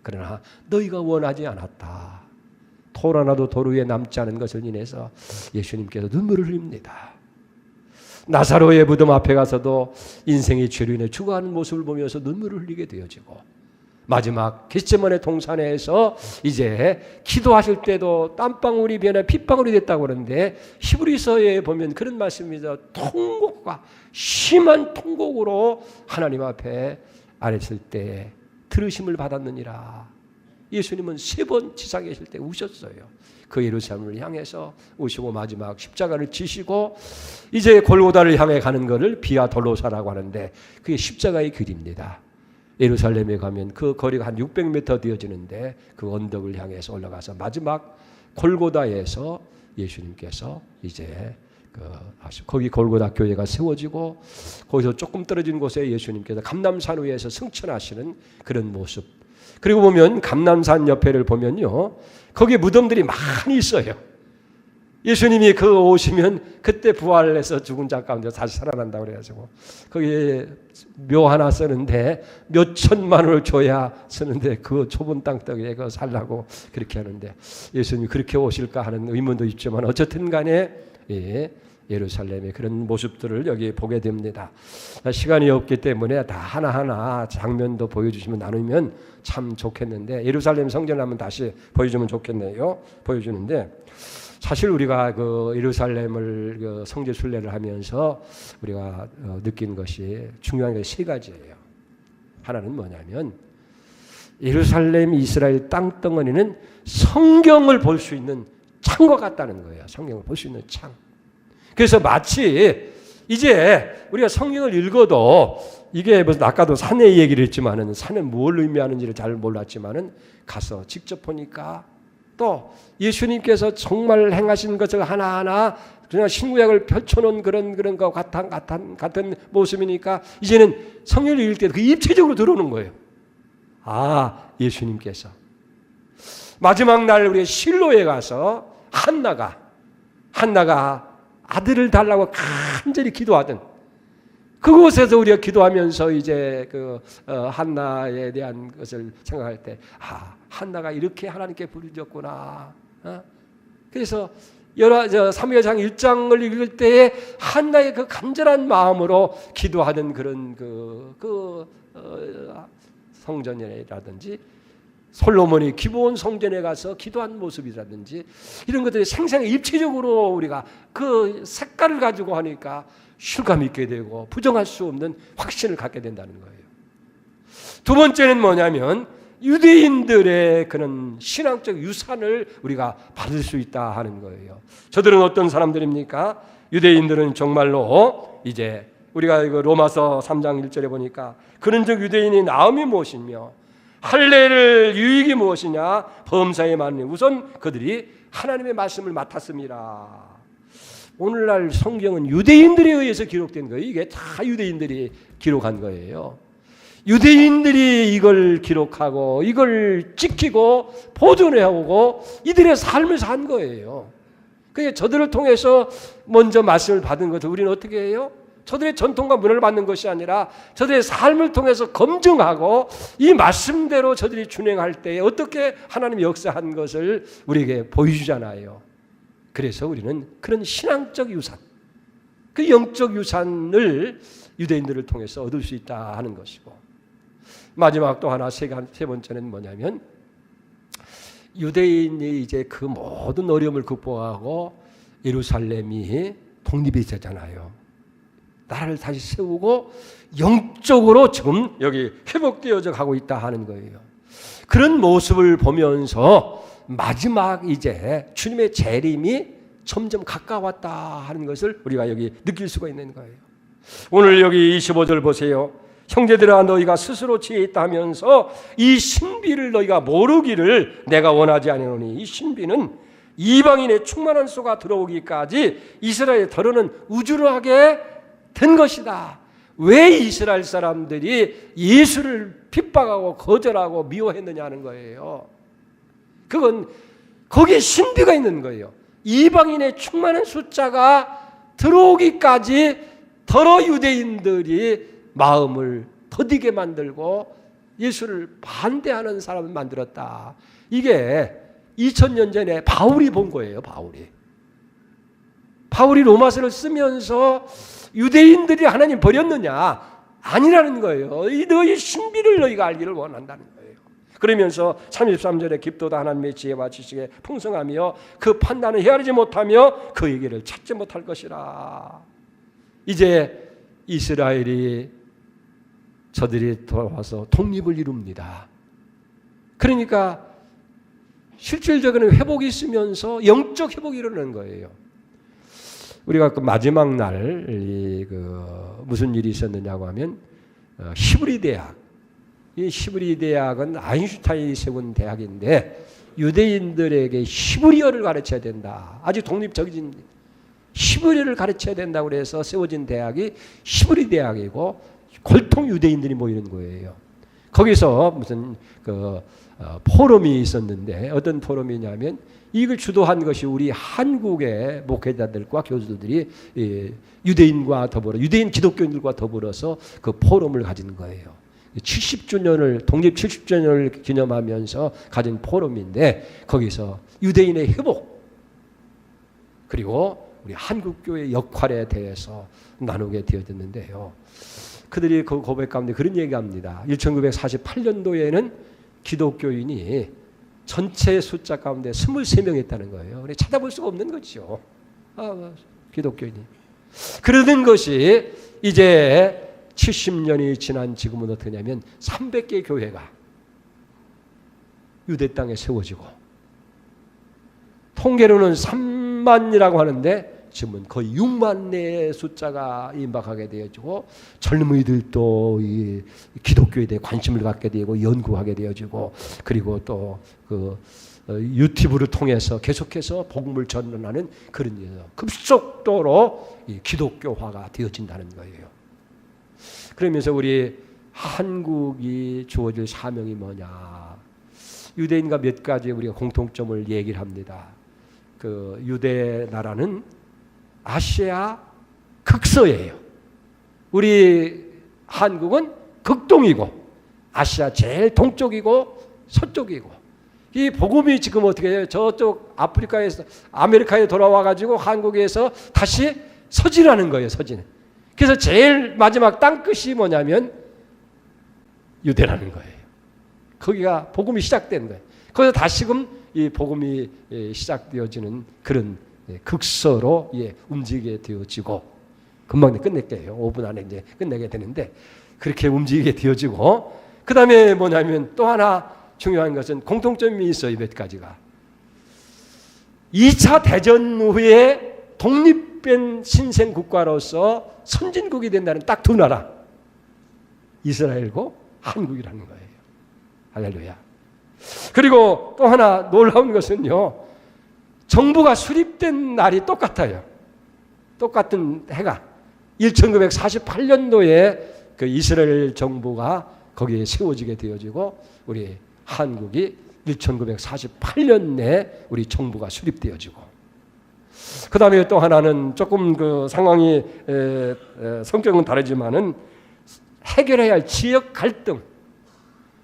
그러나 너희가 원하지 않았다. 돌 하나도 돌 위에 남지 않은 것을 인해서 예수님께서 눈물을 흘립니다. 나사로의 무덤 앞에 가서도 인생의 죄로 인해 죽어가는 모습을 보면서 눈물을 흘리게 되어지고, 마지막 겟세마네 동산에서 이제 기도하실 때도 땀방울이 변해 핏방울이 됐다고 그러는데, 히브리서에 보면 그런 말씀입니다. 통곡과 심한 통곡으로 하나님 앞에 아랬을 때 들으심을 받았느니라. 예수님은 3번 지상에 계실 때 우셨어요. 그 예루살렘을 향해서 우시고 마지막 십자가를 지시고 이제 골고다를 향해 가는 것을 비아 돌로사라고 하는데, 그게 십자가의 길입니다. 예루살렘에 가면 그 거리가 한 600m 되어지는데 그 언덕을 향해서 올라가서 마지막 골고다에서 예수님께서 이제 거기 골고다 교회가 세워지고, 거기서 조금 떨어진 곳에 예수님께서 감람산 위에서 승천하시는 그런 모습. 그리고 보면 감람산 옆에를 보면요, 거기에 무덤들이 많이 있어요. 예수님이 그 오시면 그때 부활해서 죽은 자 가운데 다시 살아난다고 그래가지고 거기에 묘 하나 쓰는데 몇 천만 원을 줘야 쓰는데 그 좁은 땅덩이에 그거 살라고 그렇게 하는데, 예수님이 그렇게 오실까 하는 의문도 있지만 어쨌든 간에 예루살렘의 그런 모습들을 여기 보게 됩니다. 시간이 없기 때문에 다 하나하나 장면도 보여주시면 나누면 참 좋겠는데, 예루살렘 성전을 한번 다시 보여주면 좋겠네요. 보여주는데, 사실 우리가 그 예루살렘을 그 성지 순례를 하면서 우리가 느낀 것이 중요한 게 3가지예요. 하나는 뭐냐면, 예루살렘 이스라엘 땅덩어리는 성경을 볼 수 있는 창과 같다는 거예요. 성경을 볼 수 있는 창. 그래서 마치 이제 우리가 성경을 읽어도 이게 무슨 아까도 산의 얘기를 했지만은 산은 뭘 의미하는지를 잘 몰랐지만은 가서 직접 보니까 또 예수님께서 정말 행하신 것을 하나하나 그냥 신구약을 펼쳐놓은 그런 것 같은 모습이니까 이제는 성경을 읽을 때 그 입체적으로 들어오는 거예요. 아, 예수님께서 마지막 날 우리 실로에 가서 한나가 아들을 달라고 간절히 기도하던 그곳에서 우리가 기도하면서 이제 한나에 대한 것을 생각할 때, 한나가 이렇게 하나님께 부르짖었구나. 그래서 사무엘상 1장을 읽을 때에 한나의 그 간절한 마음으로 기도하는 그런 성전이라든지 솔로몬이 기브온 성전에 가서 기도한 모습이라든지 이런 것들이 생생히 입체적으로 우리가 그 색깔을 가지고 하니까 실감 있게 되고 부정할 수 없는 확신을 갖게 된다는 거예요. 두 번째는 뭐냐면 유대인들의 그런 신앙적 유산을 우리가 받을 수 있다 하는 거예요. 저들은 어떤 사람들입니까? 유대인들은 정말로 이제 우리가 이거 로마서 3장 1절에 보니까 그런즉 유대인이 나음이 무엇이며 할례를 유익이 무엇이냐 범사에 맞는 우선 그들이 하나님의 말씀을 맡았습니다. 오늘날 성경은 유대인들에 의해서 기록된 거예요. 이게 다 유대인들이 기록한 거예요. 유대인들이 이걸 기록하고 이걸 지키고 보존해오고 이들의 삶을 산 거예요. 그게 저들을 통해서 먼저 말씀을 받은 것을 우리는 어떻게 해요? 저들의 전통과 문화를 받는 것이 아니라 저들의 삶을 통해서 검증하고 이 말씀대로 저들이 준행할 때에 어떻게 하나님이 역사한 것을 우리에게 보여주잖아요. 그래서 우리는 그런 신앙적 유산, 그 영적 유산을 유대인들을 통해서 얻을 수 있다 하는 것이고, 마지막 또 하나 세 번째는 뭐냐면, 유대인이 이제 그 모든 어려움을 극복하고 예루살렘이 독립이 되잖아요. 나라를 다시 세우고 영적으로 지금 여기 회복되어져 가고 있다 하는 거예요. 그런 모습을 보면서 마지막 이제 주님의 재림이 점점 가까웠다 하는 것을 우리가 여기 느낄 수가 있는 거예요. 오늘 여기 25절 보세요. 형제들아, 너희가 스스로 지혜 있다 하면서 이 신비를 너희가 모르기를 내가 원하지 아니오니, 이 신비는 이방인의 충만한 수가 들어오기까지 이스라엘의 더러는 우주하게 된 것이다. 왜 이스라엘 사람들이 예수를 핍박하고 거절하고 미워했느냐 하는 거예요. 그건 거기에 신비가 있는 거예요. 이방인의 충만한 숫자가 들어오기까지 더러 유대인들이 마음을 더디게 만들고 예수를 반대하는 사람을 만들었다. 이게 2000년 전에 바울이 본 거예요. 바울이 로마서를 쓰면서 유대인들이 하나님 버렸느냐? 아니라는 거예요. 너희 신비를 너희가 알기를 원한다는 거예요. 그러면서 33절에 깊도다 하나님의 지혜와 지식에 풍성하며 그 판단을 헤아리지 못하며 그 얘기를 찾지 못할 것이라. 이제 이스라엘이 저들이 돌아와서 독립을 이룹니다. 그러니까 실질적인 회복이 있으면서 영적 회복이 일어나는 거예요. 우리가 그 마지막 날 무슨 일이 있었느냐고 하면 히브리 대학, 이 히브리 대학은 아인슈타인이 세운 대학인데 유대인들에게 히브리어를 가르쳐야 된다. 아직 독립적인 히브리어를 가르쳐야 된다고 그래서 세워진 대학이 히브리 대학이고 골통 유대인들이 모이는 거예요. 거기서 무슨 포럼이 있었는데 어떤 포럼이냐면 이걸 주도한 것이 우리 한국의 목회자들과 교수들이 유대인과 더불어 유대인 기독교인들과 더불어서 그 포럼을 가진 거예요. 70주년을 독립 70주년을 기념하면서 가진 포럼인데 거기서 유대인의 회복 그리고 우리 한국교회의 역할에 대해서 나누게 되어졌는데요. 그들이 그 고백 가운데 그런 얘기합니다. 1948년도에는 기독교인이 전체 숫자 가운데 23명 있다는 거예요. 찾아볼 수가 없는 거죠. 기독교인이. 그러던 것이 이제 70년이 지난 지금은 어떠냐면 300개 교회가 유대 땅에 세워지고 통계로는 3만이라고 하는데 지금은 거의 6만 내의 숫자가 임박하게 되어지고 젊은이들도 이 기독교에 대해 관심을 갖게 되고 연구하게 되어지고 그리고 또 그 유튜브를 통해서 계속해서 복음을 전하는 그런 급속도로 이 기독교화가 되어진다는 거예요. 그러면서 우리 한국이 주어질 사명이 뭐냐? 유대인과 몇 가지 우리가 공통점을 얘기를 합니다. 그 유대 나라는 아시아 극서예요. 우리 한국은 극동이고 아시아 제일 동쪽이고 서쪽이고 이 복음이 지금 어떻게 해요? 저쪽 아프리카에서 아메리카에 돌아와 가지고 한국에서 다시 서진하는 거예요. 서진. 그래서 제일 마지막 땅끝이 뭐냐면 유대라는 거예요. 거기가 복음이 시작된 거예요. 거기서 다시금 이 복음이 시작되어지는 그런 극서로 움직이게 되어지고 금방 끝낼게요. 5분 안에 이제 끝내게 되는데 그렇게 움직이게 되어지고 그 다음에 뭐냐면 또 하나 중요한 것은 공통점이 있어요. 몇 가지가. 2차 대전 후에 독립된 신생 국가로서 선진국이 된다는 딱 두 나라. 이스라엘과 한국이라는 거예요. 할렐루야. 그리고 또 하나 놀라운 것은요. 정부가 수립된 날이 똑같아요. 똑같은 해가 1948년도에 그 이스라엘 정부가 거기에 세워지게 되어지고 우리 한국이 1948년에 우리 정부가 수립되어지고 그 다음에 또 하나는 조금 그 상황이 성격은 다르지만은 해결해야 할 지역 갈등.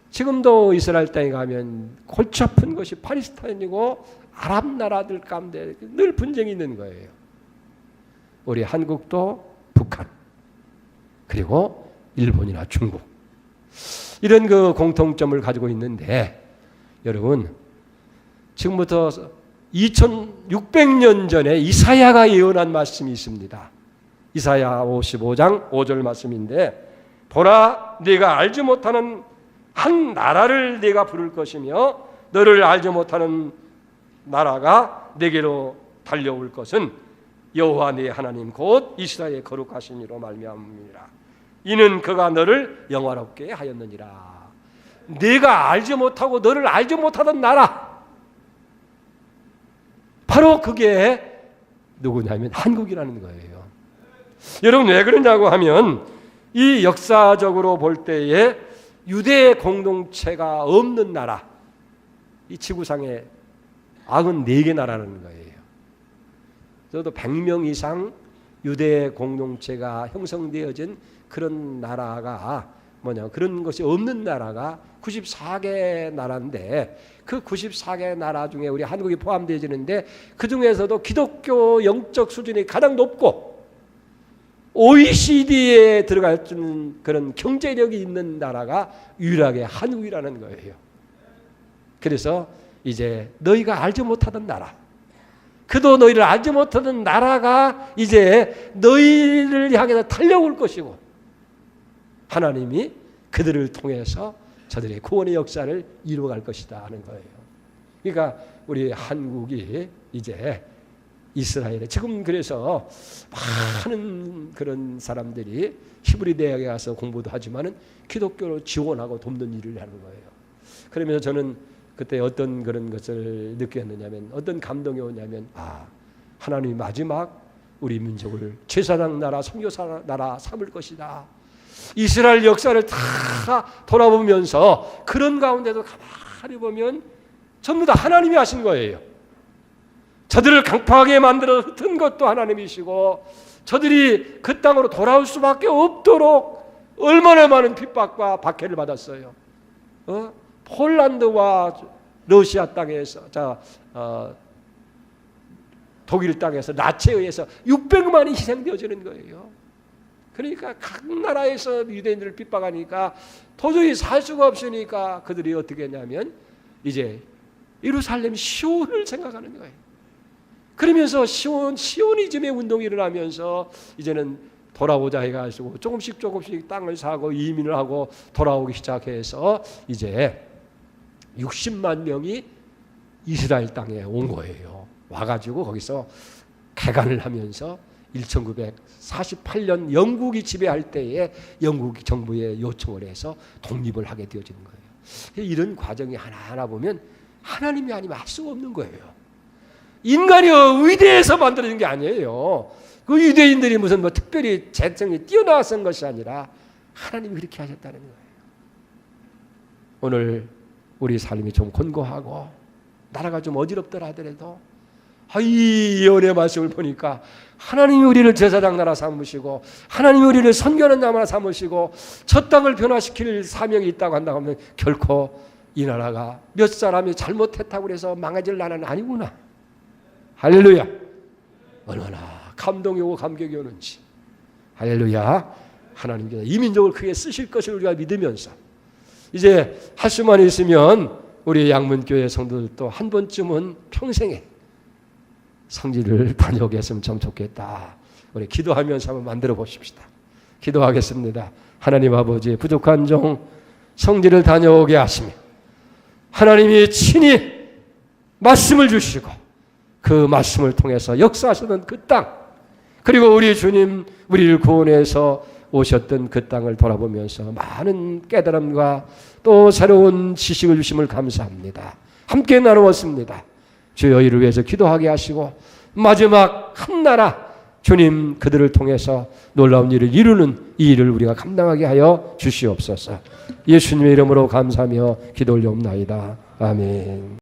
지금도 이스라엘 땅에 가면 골치 아픈 것이 팔레스타인이고 아랍 나라들 가운데 늘 분쟁이 있는 거예요. 우리 한국도 북한, 그리고 일본이나 중국, 이런 그 공통점을 가지고 있는데, 여러분 지금부터 2600년 전에 이사야가 예언한 말씀이 있습니다. 이사야 55장 5절 말씀인데, 보라, 네가 알지 못하는 한 나라를 네가 부를 것이며 너를 알지 못하는 나라가 네게로 달려올 것은 여호와 네 하나님 곧 이스라엘의 거룩하신 이로 말미암음이라. 이는 그가 너를 영화롭게 하였느니라. 네가 알지 못하고 너를 알지 못하던 나라, 바로 그게 누구냐면 한국이라는 거예요. 여러분 왜 그러냐고 하면, 이 역사적으로 볼 때에 유대 공동체가 없는 나라, 이 지구상에 94개 나라라는 거예요. 저도 100명 이상 유대 공동체가 형성되어진 그런 나라가 뭐냐, 그런 것이 없는 나라가 94개 나라인데, 그 94개 나라 중에 우리 한국이 포함되어지는데, 그 중에서도 기독교 영적 수준이 가장 높고 OECD에 들어갈 수 있는 그런 경제력이 있는 나라가 유일하게 한국이라는 거예요. 그래서 이제 너희가 알지 못하던 나라, 그도 너희를 알지 못하던 나라가 이제 너희를 향해서 달려올 것이고, 하나님이 그들을 통해서 저들의 구원의 역사를 이루어갈 것이다 하는 거예요. 그러니까 우리 한국이 이제 이스라엘에 지금, 그래서 많은 그런 사람들이 히브리 대학에 가서 공부도 하지만은 기독교로 지원하고 돕는 일을 하는 거예요. 그러면서 저는 그때 어떤 그런 것을 느꼈느냐면, 어떤 감동이 오냐면, 하나님이 마지막 우리 민족을 제사장 나라, 선교사 나라 삼을 것이다. 이스라엘 역사를 다 돌아보면서 그런 가운데도 가만히 보면 전부 다 하나님이 하신 거예요. 저들을 강팍하게 만들어 흩은 것도 하나님이시고, 저들이 그 땅으로 돌아올 수밖에 없도록 얼마나 많은 핍박과 박해를 받았어요. 폴란드와 러시아 땅에서, 독일 땅에서 나치에 의해서 600만이 희생되어지는 거예요. 그러니까 각 나라에서 유대인들을 핍박하니까 도저히 살 수가 없으니까 그들이 어떻게 했냐면 이제 예루살렘 시온을 생각하는 거예요. 그러면서 시오니즘의 운동이 일어나면서 이제는 돌아오자 해가지고 조금씩 땅을 사고 이민을 하고 돌아오기 시작해서 이제 60만 명이 이스라엘 땅에 온 거예요. 와가지고 거기서 개간을 하면서 1948년 영국이 지배할 때에 영국 정부에 요청을 해서 독립을 하게 되어지는 거예요. 이런 과정이 하나하나 보면 하나님이 아니면 할 수가 없는 거예요. 인간이 의대에서 만들어진 게 아니에요. 그 유대인들이 무슨 뭐 특별히 재성이 뛰어나선 것이 아니라 하나님이 그렇게 하셨다는 거예요. 오늘 우리 삶이 좀 곤고하고 나라가 좀 어지럽더라 하더라도 이 예언의 말씀을 보니까 하나님이 우리를 제사장 나라 삼으시고 하나님이 우리를 선교하는 나라 삼으시고 저 땅을 변화시킬 사명이 있다고 한다고 하면 결코 이 나라가 몇 사람이 잘못했다고 해서 망해질 나라는 아니구나. 할렐루야. 얼마나 감동이 오고 감격이 오는지. 할렐루야. 하나님께서 이 민족을 크게 쓰실 것을 우리가 믿으면서 이제 할 수만 있으면 우리 양문교회 성도들도 한 번쯤은 평생에 성지를 다녀오게 했으면 참 좋겠다. 우리 기도하면서 한번 만들어 보십시다. 기도하겠습니다. 하나님 아버지, 부족한 종 성지를 다녀오게 하시며 하나님이 친히 말씀을 주시고 그 말씀을 통해서 역사하시던 그 땅, 그리고 우리 주님 우리를 구원해서 오셨던 그 땅을 돌아보면서 많은 깨달음과 또 새로운 지식을 주심을 감사합니다. 함께 나누었습니다. 주여 이를 위해서 기도하게 하시고 마지막 한 나라 주님 그들을 통해서 놀라운 일을 이루는 이 일을 우리가 감당하게 하여 주시옵소서. 예수님의 이름으로 감사하며 기도 올려옵나이다. 아멘.